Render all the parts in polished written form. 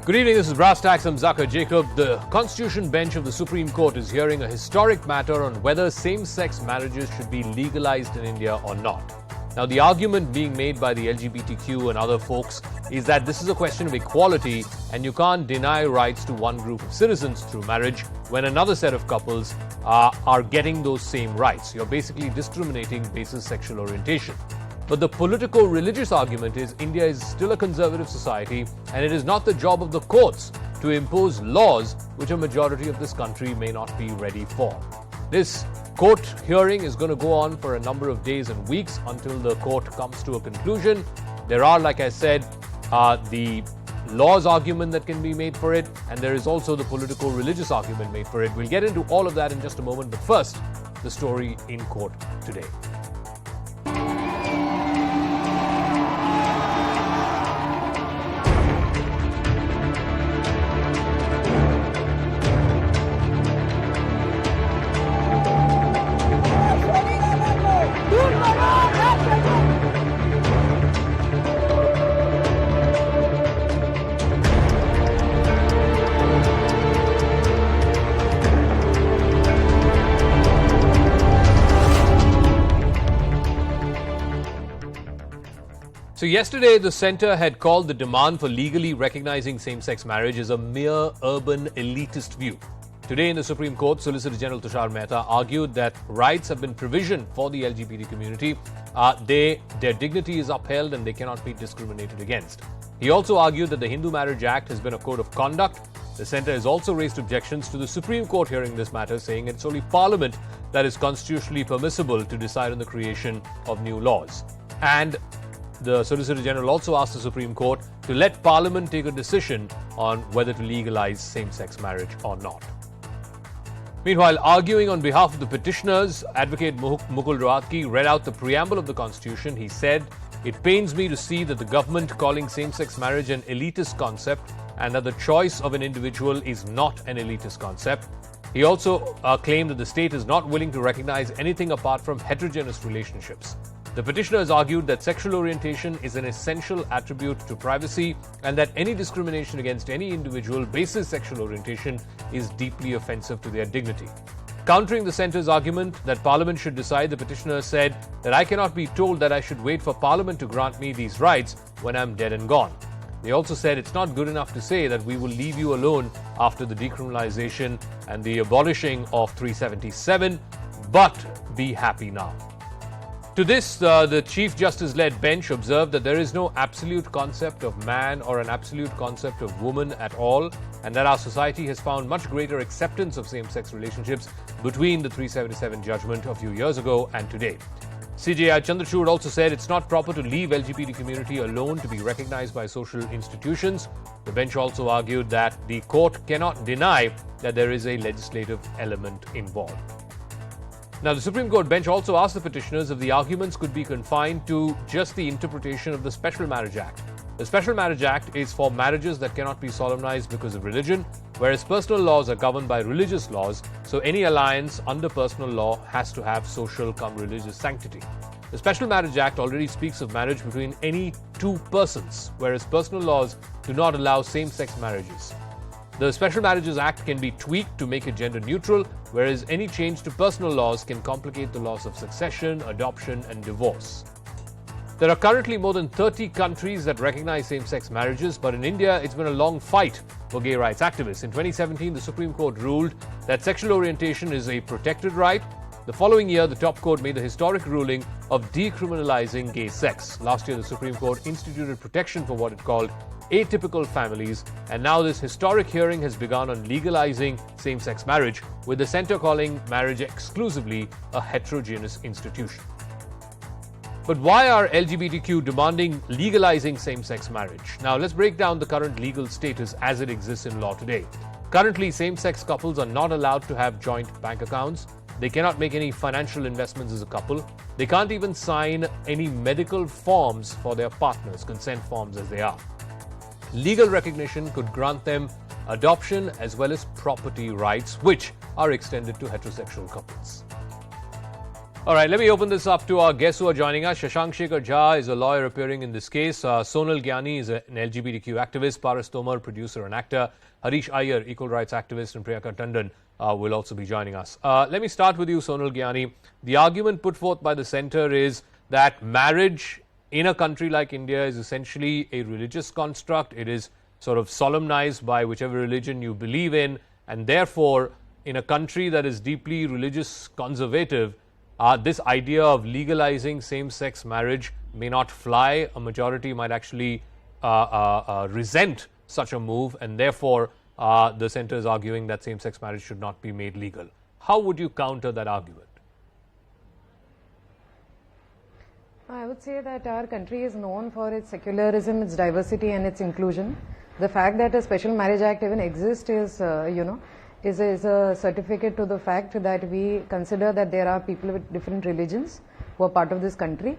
Good evening, this is Brass Tacks. I'm Zaka Jacob. The Constitution Bench of the Supreme Court is hearing a historic matter on whether same-sex marriages should be legalized in India or not. Now, the argument being made by the LGBTQ and other folks is that this is a question of equality and you can't deny rights to one group of citizens through marriage when another set of couples are getting those same rights. You're basically discriminating basis sexual orientation. But the politico-religious argument is India is still a conservative society and it is not the job of the courts to impose laws which a majority of this country may not be ready for. This court hearing is going to go on for a number of days and weeks until the court comes to a conclusion. There are, like I said, the laws argument that can be made for it, and there is also the politico-religious argument made for it. We'll get into all of that in just a moment, but first, the story in court today. So yesterday, the centre had called the demand for legally recognizing same-sex marriage as a mere urban elitist view. Today in the Supreme Court, Solicitor General Tushar Mehta argued that rights have been provisioned for the LGBT community. Their dignity is upheld and they cannot be discriminated against. He also argued that the Hindu Marriage Act has been a code of conduct. The centre has also raised objections to the Supreme Court hearing this matter, saying it's only Parliament that is constitutionally permissible to decide on the creation of new laws. And the Solicitor General also asked the Supreme Court to let Parliament take a decision on whether to legalize same-sex marriage or not. Meanwhile, arguing on behalf of the petitioners, Advocate Mukul Rohatgi read out the preamble of the Constitution. He said, "It pains me to see that the government calling same-sex marriage an elitist concept and that the choice of an individual is not an elitist concept." He also claimed that the state is not willing to recognize anything apart from heterogeneous relationships. The petitioners argued that sexual orientation is an essential attribute to privacy and that any discrimination against any individual basis sexual orientation is deeply offensive to their dignity. Countering the centre's argument that Parliament should decide, the petitioners said that I cannot be told that I should wait for Parliament to grant me these rights when I'm dead and gone. They also said it's not good enough to say that we will leave you alone after the decriminalization and the abolishing of 377, but be happy now. To this, the Chief Justice-led bench observed that there is no absolute concept of man or an absolute concept of woman at all, and that our society has found much greater acceptance of same-sex relationships between the 377 judgment a few years ago and today. CJI Chandrachud also said it's not proper to leave LGBT community alone to be recognized by social institutions. The bench also argued that the court cannot deny that there is a legislative element involved. Now, the Supreme Court bench also asked the petitioners if the arguments could be confined to just the interpretation of the Special Marriage Act. The Special Marriage Act is for marriages that cannot be solemnized because of religion, whereas personal laws are governed by religious laws, so any alliance under personal law has to have social cum religious sanctity. The Special Marriage Act already speaks of marriage between any two persons, whereas personal laws do not allow same-sex marriages. The Special Marriages Act can be tweaked to make it gender neutral, whereas any change to personal laws can complicate the laws of succession, adoption, and divorce. There are currently more than 30 countries that recognize same-sex marriages, but in India, it's been a long fight for gay rights activists. In 2017, the Supreme Court ruled that sexual orientation is a protected right. The following year, the top court made the historic ruling of decriminalizing gay sex. Last year, the Supreme Court instituted protection for what it called atypical families, and now this historic hearing has begun on legalizing same-sex marriage, with the centre calling marriage exclusively a heterogeneous institution. But why are LGBTQ demanding legalizing same-sex marriage? Now, let's break down the current legal status as it exists in law today. Currently, same-sex couples are not allowed to have joint bank accounts. They cannot make any financial investments as a couple. They can't even sign any medical forms for their partners, consent forms as they are. Legal recognition could grant them adoption as well as property rights, which are extended to heterosexual couples. All right, let me open this up to our guests who are joining us. Shashank Shekhar Jha is a lawyer appearing in this case. Sonal Gyani is an LGBTQ activist. Paras Tomar, producer and actor. Harish Iyer, equal rights activist. And Priyanka Tandon will also be joining us. Let me start with you, Sonal Gyani. The argument put forth by the centre is that marriage in a country like India is essentially a religious construct. It is sort of solemnized by whichever religion you believe in. And therefore, in a country that is deeply religious conservative, this idea of legalizing same-sex marriage may not fly. A majority might actually resent such a move, and therefore the centre is arguing that same-sex marriage should not be made legal. How would you counter that argument? I would say that our country is known for its secularism, its diversity and its inclusion. The fact that a Special Marriage Act even exists is, is a certificate to the fact that we consider that there are people with different religions who are part of this country.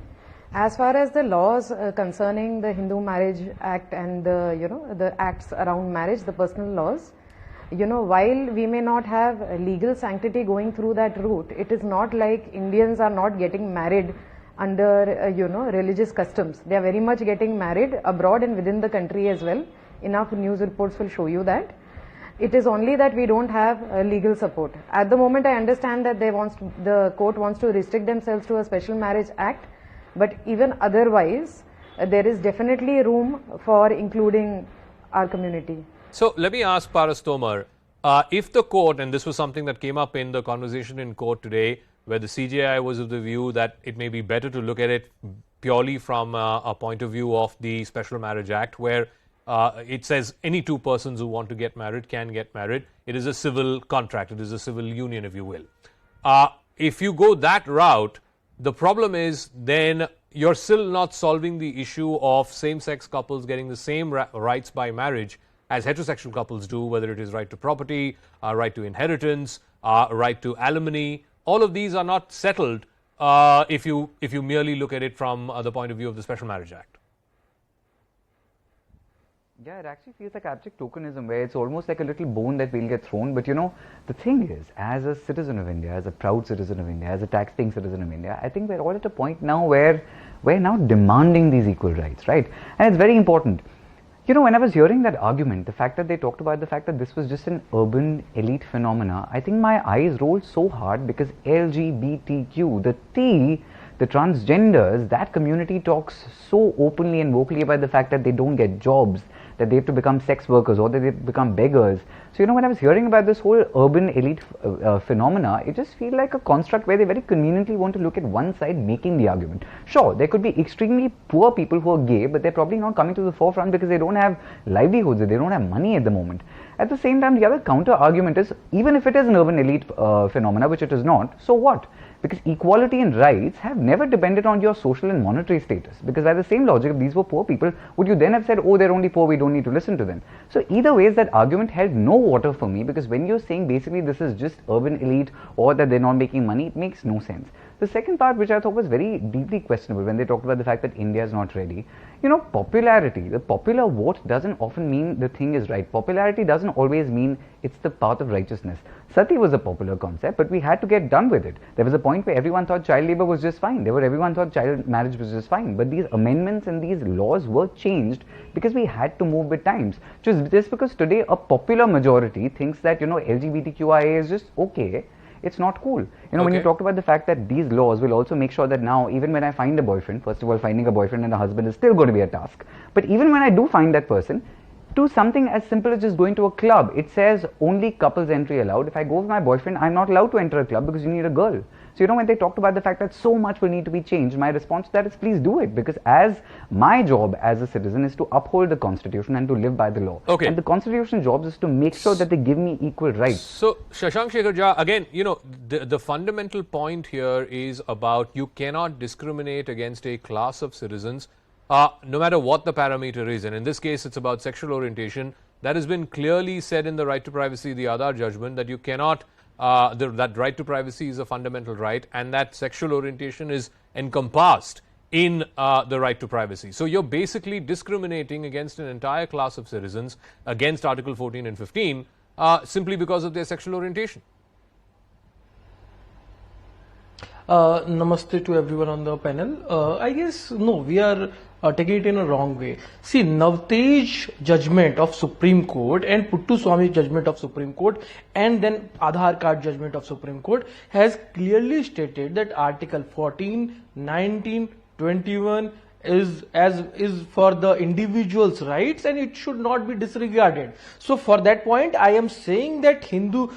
As far as the laws concerning the Hindu Marriage Act and the, the acts around marriage, the personal laws, while we may not have legal sanctity going through that route, it is not like Indians are not getting married under, religious customs. They are very much getting married abroad and within the country as well. Enough news reports will show you that. It is only that we don't have legal support. At the moment, I understand that the court wants to restrict themselves to a Special Marriage Act, but even otherwise, there is definitely room for including our community. So let me ask Paras Tomar, if the court, and this was something that came up in the conversation in court today, where the CJI was of the view that it may be better to look at it purely from a point of view of the Special Marriage Act, where it says any two persons who want to get married can get married. It is a civil contract. It is a civil union, if you will. If you go that route, the problem is then you're still not solving the issue of same-sex couples getting the same rights by marriage as heterosexual couples do, whether it is right to property, right to inheritance, right to alimony. All of these are not settled if you merely look at it from the point of view of the Special Marriage Act. Yeah, it actually feels like abject tokenism, where it's almost like a little bone that will get thrown. But the thing is, as a citizen of India, as a proud citizen of India, as a tax-paying citizen of India, I think we're all at a point now where we're now demanding these equal rights, right? And it's very important. When I was hearing that argument, the fact that they talked about the fact that this was just an urban elite phenomena, I think my eyes rolled so hard because LGBTQ, the T, the transgenders, that community talks so openly and vocally about the fact that they don't get jobs, that they have to become sex workers or that they become beggars. So, when I was hearing about this whole urban elite phenomena, it just feels like a construct where they very conveniently want to look at one side making the argument. Sure, there could be extremely poor people who are gay, but they're probably not coming to the forefront because they don't have livelihoods, they don't have money at the moment. At the same time, the other counter argument is, even if it is an urban elite phenomena, which it is not, so what? Because equality and rights have never depended on your social and monetary status. Because by the same logic, if these were poor people, would you then have said, oh, they're only poor, we don't need to listen to them? So either ways, that argument held no water for me, because when you're saying basically this is just urban elite or that they're not making money, it makes no sense. The second part, which I thought was very deeply questionable when they talked about the fact that India is not ready, popularity, the popular vote doesn't often mean the thing is right. Popularity doesn't always mean it's the path of righteousness. Sati was a popular concept, but we had to get done with it. There was a point where everyone thought child labor was just fine. Everyone thought child marriage was just fine. But these amendments and these laws were changed because we had to move with times. Just because today a popular majority thinks that, LGBTQIA is just okay, it's not cool. When you talked about the fact that these laws will also make sure that now, even when I find a boyfriend, first of all, finding a boyfriend and a husband is still going to be a task. But even when I do find that person, to something as simple as just going to a club, it says only couples entry allowed. If I go with my boyfriend, I'm not allowed to enter a club because you need a girl. So, when they talked about the fact that so much will need to be changed, my response to that is please do it, because as my job as a citizen is to uphold the constitution and to live by the law. Okay. And the constitution's job is to make sure that they give me equal rights. So, Shashank Shekhar Jha, again, the fundamental point here is about you cannot discriminate against a class of citizens no matter what the parameter is. And in this case, it's about sexual orientation. That has been clearly said in the right to privacy, the Aadhaar judgment, that you cannot, that right to privacy is a fundamental right, and that sexual orientation is encompassed in the right to privacy. So you're basically discriminating against an entire class of citizens against Article 14 and 15 simply because of their sexual orientation. Namaste to everyone on the panel. I guess no, we are taking it in a wrong way. See, Navtej judgment of Supreme Court and Puttu Swami's judgment of Supreme Court and then Aadhaar card judgment of Supreme Court has clearly stated that Article 14, 19, 21 is for the individual's rights and it should not be disregarded. So for that point I am saying that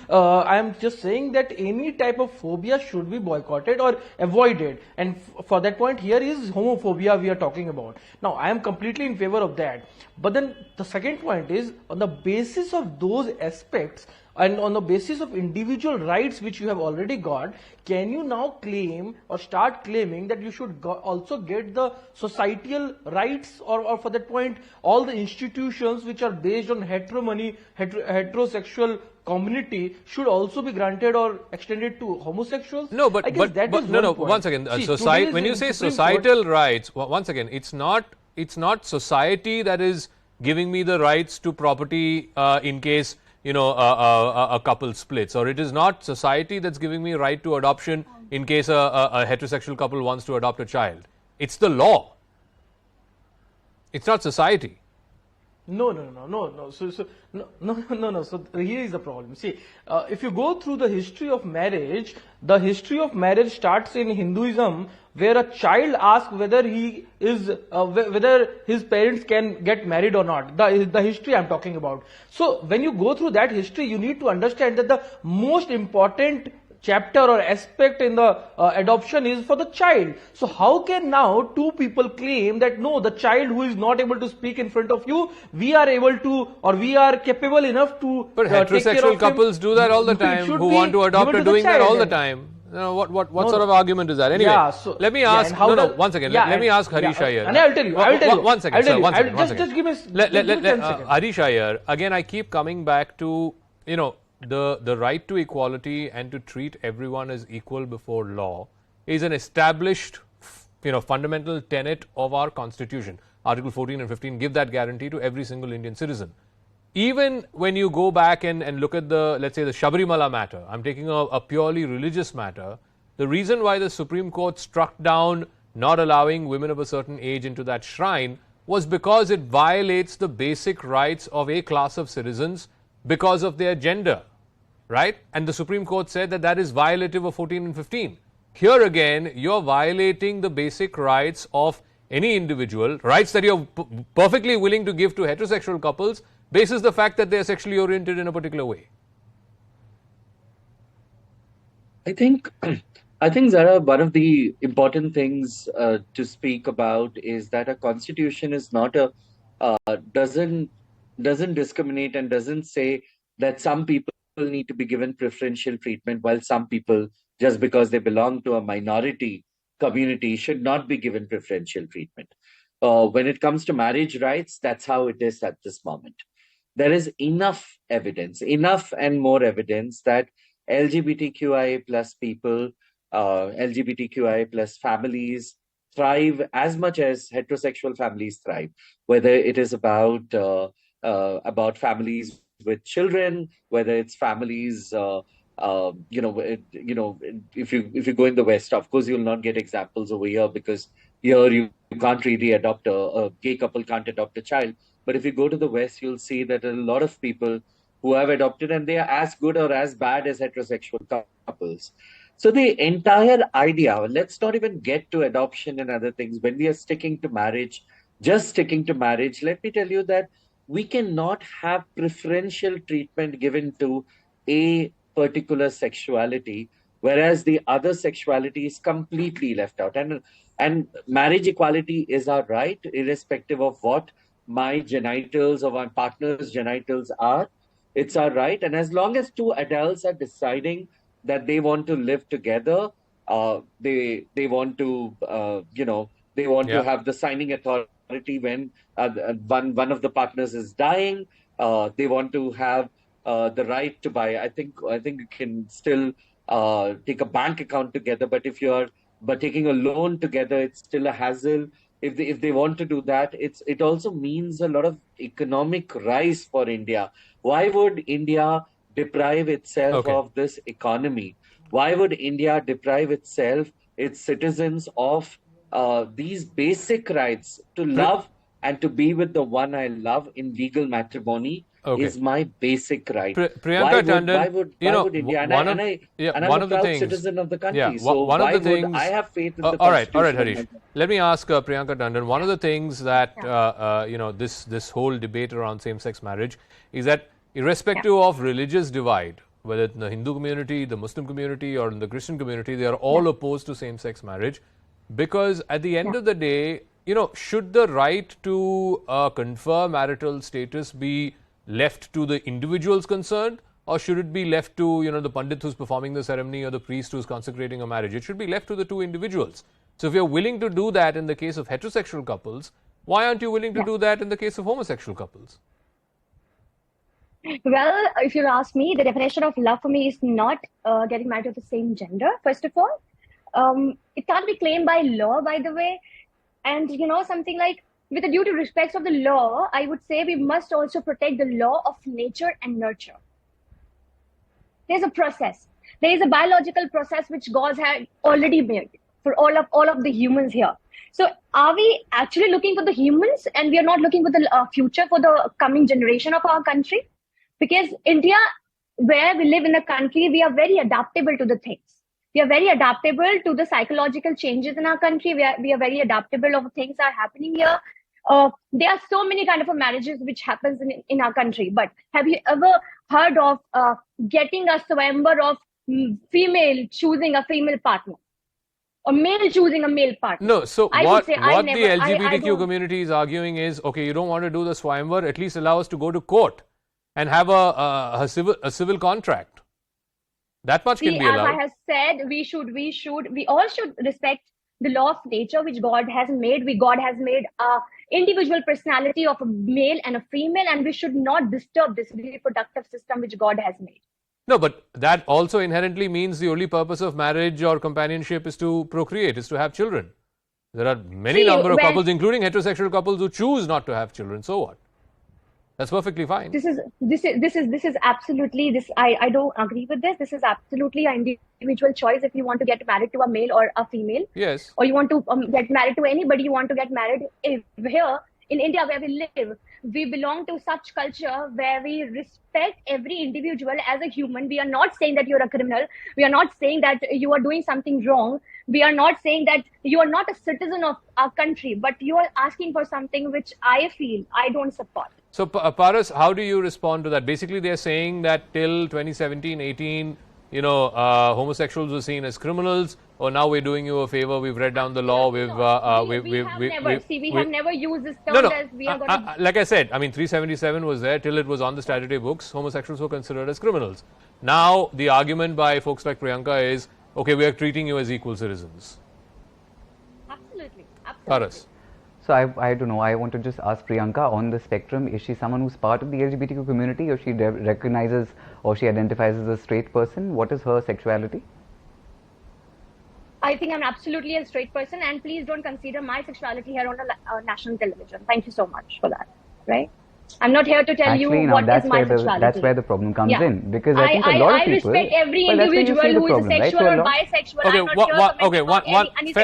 I am just saying that any type of phobia should be boycotted or avoided, and for that point here is homophobia we are talking about. Now I am completely in favor of that, but then the second point is on the basis of those aspects and on the basis of individual rights which you have already got, can you now claim or start claiming that you should also get the societal rights, or for that point all the institutions which are based on heterosexual community should also be granted or extended to homosexuals? No, but once again, society. When you say societal rights, once again, it's not society that is giving me the rights to property in case a couple splits, or it is not society that's giving me right to adoption in case a heterosexual couple wants to adopt a child. It's the law. It's not society. No. So here is the problem. See, if you go through the history of marriage starts in Hinduism, where a child asks whether whether his parents can get married or not. The history I am talking about. So when you go through that history, you need to understand that the most important chapter or aspect in the adoption is for the child. So how can now two people claim that no, the child who is not able to speak in front of you, we are able to, or we are capable enough to but heterosexual couples do that all the time, who want to adopt are doing that all the time. What sort of argument is that? Anyway, let me ask. Once again, let me ask Harish Iyer. And I'll tell you. One second, sir. One second. Just give me. Harish Iyer. Again, I keep coming back to the right to equality and to treat everyone as equal before law is an established, fundamental tenet of our Constitution. Article 14 and 15 give that guarantee to every single Indian citizen. Even when you go back and look at let's say the Sabarimala matter, I'm taking a purely religious matter, the reason why the Supreme Court struck down not allowing women of a certain age into that shrine was because it violates the basic rights of a class of citizens because of their gender, right? And the Supreme Court said that is violative of 14 and 15. Here again, you're violating the basic rights of any individual, rights that you're perfectly willing to give to heterosexual couples, basis the fact that they're sexually oriented in a particular way. I think Zara, one of the important things to speak about is that a constitution is not doesn't discriminate and doesn't say that some people need to be given preferential treatment while some people, just because they belong to a minority community, should not be given preferential treatment. When it comes to marriage rights, that's how it is at this moment. There is enough evidence, enough and more evidence that LGBTQIA plus people, LGBTQIA plus families thrive as much as heterosexual families thrive, whether it is about families with children, whether it's families, if you go in the West, of course, you'll not get examples over here because here you can't really adopt a gay couple can't adopt a child. But if you go to the West, you'll see that a lot of people who have adopted, and they are as good or as bad as heterosexual couples. So the entire idea, let's not even get to adoption and other things. When we are sticking to marriage, just sticking to marriage, let me tell you that we cannot have preferential treatment given to a particular sexuality, whereas the other sexuality is completely left out. And marriage equality is our right, irrespective of what my genitals or my partner's genitals are. It's our right. And as long as two adults are deciding that they want to live together, they want to, they want to have the signing authority when one of the partners is dying. They want to have the right to buy. I think you can still take a bank account together, but taking a loan together, it's still a hassle. If they want to do that, it also means a lot of economic rise for India. Why would India deprive itself of this economy? Why would India deprive itself its citizens of these basic rights to love and to be with the one I love in legal matrimony Okay. is my basic right. Priyanka Tandon, Why would India? And I'm a proud citizen of the country. So one of why the would things, I have faith in the all right, Constitution? Harish. Let me ask Priyanka Tandon. One of the things that this whole debate around same-sex marriage is that irrespective of religious divide, whether it's in the Hindu community, the Muslim community, or in the Christian community, they are all opposed to same-sex marriage, because at the end of the day, should the right to confer marital status be left to the individuals concerned, or should it be left to the pandit who's performing the ceremony or the priest who's consecrating a marriage? It should be left to the two individuals. So if you're willing to do that in the case of heterosexual couples, why aren't you willing to do that in the case of homosexual couples? Well, if you ask me, the definition of love for me is not getting married to the same gender, first of all. It can't be claimed by law, by the way. And, something like, with the due respect of the law, I would say we must also protect the law of nature and nurture. There's a process. There is a biological process which God had already made for all of the humans here. So are we actually looking for the humans, and we are not looking for the future for the coming generation of our country? Because India, where we live in a country, we are very adaptable to the things. We are very adaptable to the psychological changes in our country. We are very adaptable of things that are happening here. There are so many kind of marriages which happens in our country. But have you ever heard of getting a swayamvar of female choosing a female partner? Or male choosing a male partner? No, so what the LGBTQ community is arguing is, okay, you don't want to do the swayamvar, at least allow us to go to court and have a civil contract. That much can be allowed. As I have said, we all should respect the law of nature which God has made. God has made a individual personality of a male and a female, and we should not disturb this reproductive system which God has made. No, but that also inherently means the only purpose of marriage or companionship is to procreate, is to have children. There are many number of couples, including heterosexual couples, who choose not to have children. So what? That's perfectly fine. This is absolutely this. I don't agree with this. This is absolutely an individual choice. If you want to get married to a male or a female, yes, or you want to get married to anybody, you want to get married. Here in India, where we live, we belong to such culture where we respect every individual as a human. We are not saying that you're a criminal. We are not saying that you are doing something wrong. We are not saying that you are not a citizen of our country, but you are asking for something which I feel I don't support. So, Paras, how do you respond to that? Basically, they're saying that till 2017-18, homosexuals were seen as criminals. Or now we're doing you a favor. We've read down the law. We have never used this term as we are going to. Like I said, 377 was there till it was on the statutory books. Homosexuals were considered as criminals. Now the argument by folks like Priyanka is, okay, we are treating you as equal citizens. Absolutely. Paras. So I don't know, I want to just ask Priyanka, on the spectrum, is she someone who's part of the LGBTQ community, or she recognizes or she identifies as a straight person? What is her sexuality? I think I'm absolutely a straight person, and please don't consider my sexuality here on national television. Thank you so much for that, right? I'm not here to tell you what is my sexuality. That's where the problem comes in, because I think a lot of people... I respect every individual who is sexual or bisexual.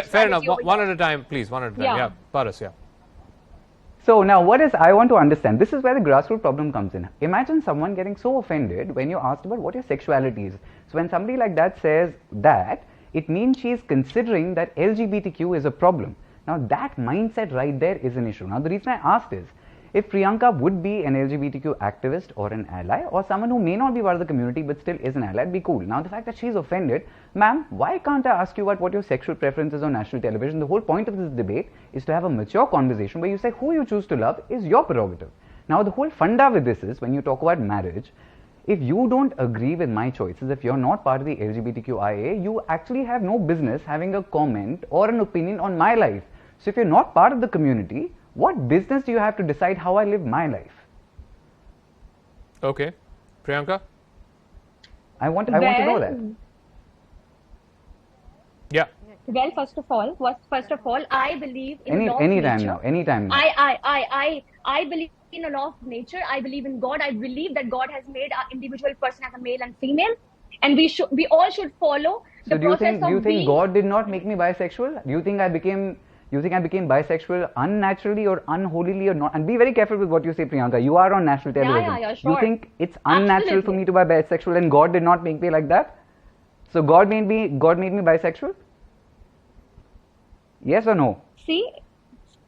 Fair enough. One at a time, please. One at a time. Yeah, Paras, yeah. So now I want to understand, this is where the grassroots problem comes in. Imagine someone getting so offended when you're asked about what your sexuality is. So when somebody like that says that, it means she is considering that LGBTQ is a problem. Now that mindset right there is an issue. Now the reason I asked is, if Priyanka would be an LGBTQ activist or an ally, or someone who may not be part of the community but still is an ally, it'd be cool. Now the fact that she's offended, ma'am, why can't I ask you about what your sexual preference is on national television? The whole point of this debate is to have a mature conversation where you say who you choose to love is your prerogative. Now the whole funda with this is, when you talk about marriage, if you don't agree with my choices, if you're not part of the LGBTQIA, you actually have no business having a comment or an opinion on my life. So if you're not part of the community, what business do you have to decide how I live my life? Okay. Priyanka? I want to know that. Yeah. Well, first of all, I believe in the law of nature. Anytime now. I believe in the law of nature. I believe in God. I believe that God has made an individual person as a male and female, and we all should follow So do you think God did not make me bisexual? Do you think I became bisexual unnaturally or unholily or not? And be very careful with what you say, Priyanka. You are on national television. Yeah, sure. You think it's unnatural for me to be bisexual and God did not make me like that? So God made me bisexual? Yes or no? See.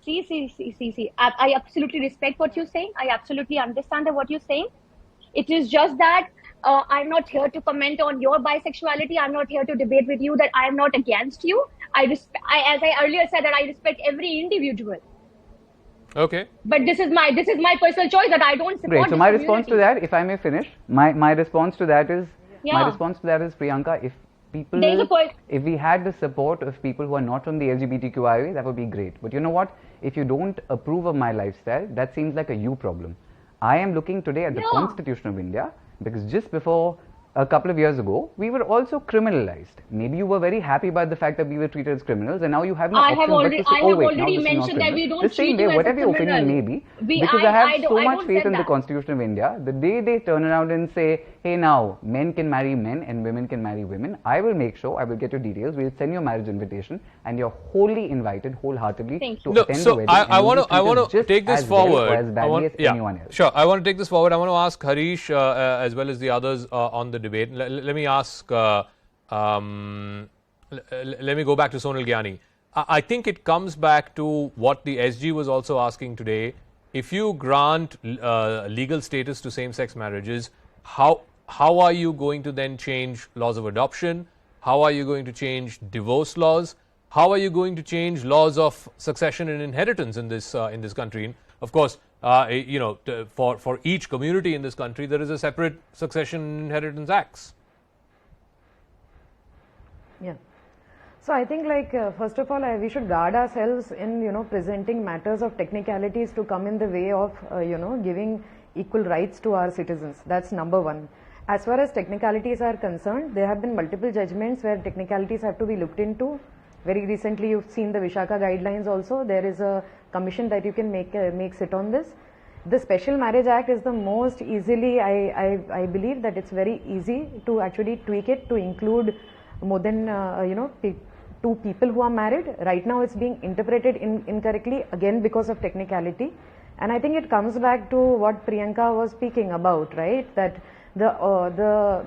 I absolutely respect what you're saying. I absolutely understand what you're saying. It is just that I'm not here to comment on your bisexuality. I'm not here to debate with you. That I'm not against you. As I earlier said, that I respect every individual. Okay. But this is my personal choice that I don't support. Great. So my response to that, if I may finish, my response to that is Priyanka, if we had the support of people who are not from the LGBTQIA, that would be great. But you know what? If you don't approve of my lifestyle, that seems like a you problem. I am looking today at the Constitution of India, because just before a couple of years ago, we were also criminalized. Maybe you were very happy about the fact that we were treated as criminals, and now you have no option but to say, I have already mentioned that we don't treat you as a whatever your opinion may be, because I have so much faith in the that. Constitution of India. The day they turn around and say, hey, now men can marry men and women can marry women, I will make sure, I will get your details, we'll send you a marriage invitation, and you're wholly invited, wholeheartedly, to attend the wedding. I want to take this forward. As badly as anyone else. Sure, I want to take this forward. I want to ask Harish as well as the others on the debate. Let me ask. Let me go back to Sonal Gyani. I think it comes back to what the SG was also asking today. If you grant legal status to same-sex marriages, how are you going to then change laws of adoption? How are you going to change divorce laws? How are you going to change laws of succession and inheritance in this country? And of course, for each community in this country, there is a separate succession and inheritance acts. Yeah. So I think, first of all, we should guard ourselves in presenting matters of technicalities to come in the way of giving equal rights to our citizens. That's number one. As far as technicalities are concerned, there have been multiple judgments where technicalities have to be looked into. Very recently, you've seen the Vishaka guidelines also. There is a commission that you can make sit on this. The Special Marriage Act is the most easily, I believe that it's very easy to actually tweak it to include more than two people who are married. Right now it's being interpreted incorrectly, again because of technicality. And I think it comes back to what Priyanka was speaking about, right? That the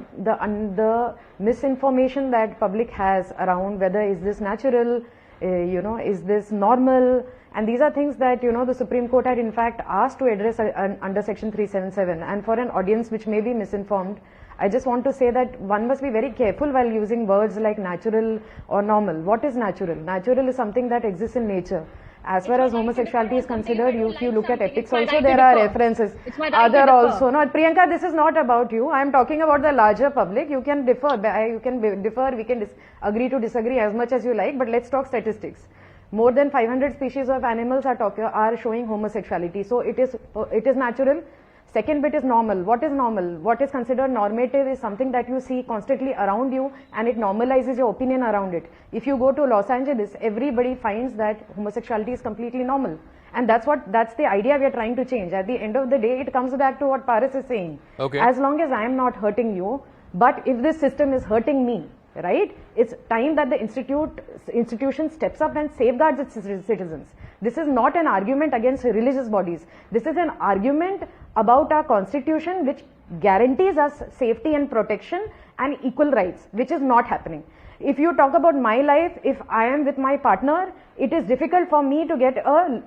misinformation that public has around whether is this natural, is this normal, and these are things that the Supreme Court had in fact asked to address under Section 377. And for an audience which may be misinformed, I just want to say that one must be very careful while using words like natural or normal. What is natural? Natural is something that exists in nature. As far as homosexuality is considered, if you look at ethics also, there are references. Other also. No, Priyanka, this is not about you. I am talking about the larger public. You can differ. We can agree to disagree as much as you like, but let's talk statistics. More than 500 species of animals are showing homosexuality. So it is natural. Second bit is normal. What is normal? What is considered normative is something that you see constantly around you and it normalizes your opinion around it. If you go to Los Angeles, everybody finds that homosexuality is completely normal. And that's the idea we are trying to change. At the end of the day, it comes back to what Paris is saying. Okay. As long as I am not hurting you, but if this system is hurting me, right? It's time that the institution steps up and safeguards its citizens. This is not an argument against religious bodies. This is an argument about our constitution which guarantees us safety and protection and equal rights, which is not happening. If you talk about my life, if I am with my partner, it is difficult for me to get a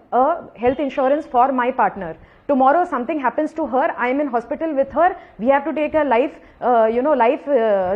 health insurance for my partner. Tomorrow something happens to her, I am in hospital with her, we have to take a life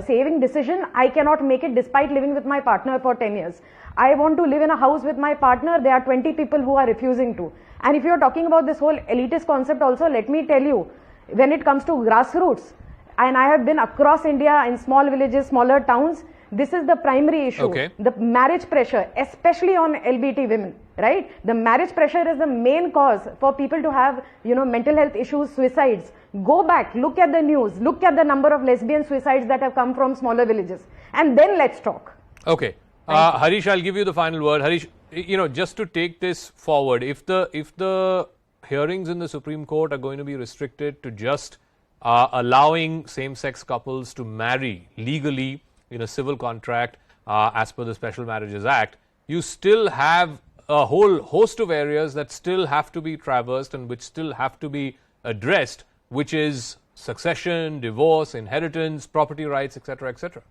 saving decision. I cannot make it despite living with my partner for 10 years. I want to live in a house with my partner, there are 20 people who are refusing to. And if you are talking about this whole elitist concept also, let me tell you, when it comes to grassroots, and I have been across India in small villages, smaller towns, this is the primary issue. Okay. The marriage pressure, especially on LGBT women, right? The marriage pressure is the main cause for people to have, mental health issues, suicides. Go back, look at the news, look at the number of lesbian suicides that have come from smaller villages. And then let's talk. Okay. Harish, I'll give you the final word. Harish, just to take this forward, if the hearings in the Supreme Court are going to be restricted to just allowing same-sex couples to marry legally in a civil contract as per the Special Marriages Act, you still have a whole host of areas that still have to be traversed and which still have to be addressed, which is succession, divorce, inheritance, property rights, etc., etc.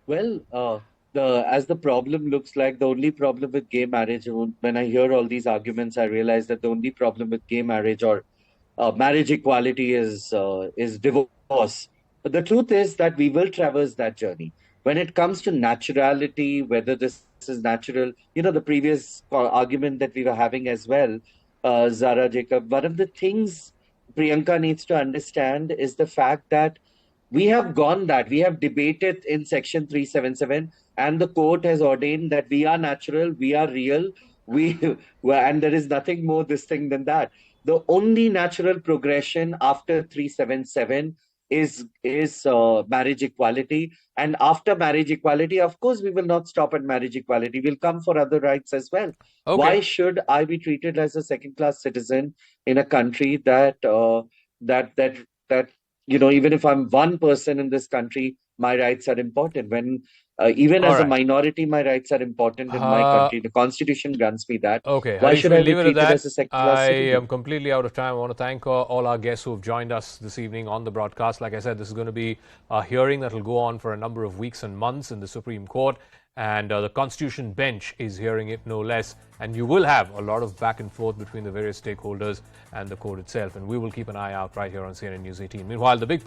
Well, as the problem looks like, the only problem with gay marriage, when I hear all these arguments, I realize that the only problem with gay marriage or marriage equality is divorce. But the truth is that we will traverse that journey. When it comes to naturality, whether this is natural, the previous argument that we were having as well, Zara Jacob, one of the things Priyanka needs to understand is the fact that we have debated in section 377, and the court has ordained that we are natural, we are real, and there is nothing more distinct than that. The only natural progression after 377 is marriage equality. And after marriage equality, of course, we will not stop at marriage equality. We'll come for other rights as well. Okay. Why should I be treated as a second-class citizen in a country that even if I'm one person in this country, my rights are important. When even All as a right. minority, my rights are important in my country. The Constitution grants me that. Okay, Why Harish, should we'll I be leave it at treated that. as a second-class I citizen? am completely out of time. I want to thank all our guests who have joined us this evening on the broadcast. Like I said, this is going to be a hearing that will go on for a number of weeks and months in the Supreme Court, and the Constitution bench is hearing it no less. And you will have a lot of back and forth between the various stakeholders and the court itself, and we will keep an eye out right here on CNN News 18. Meanwhile, the big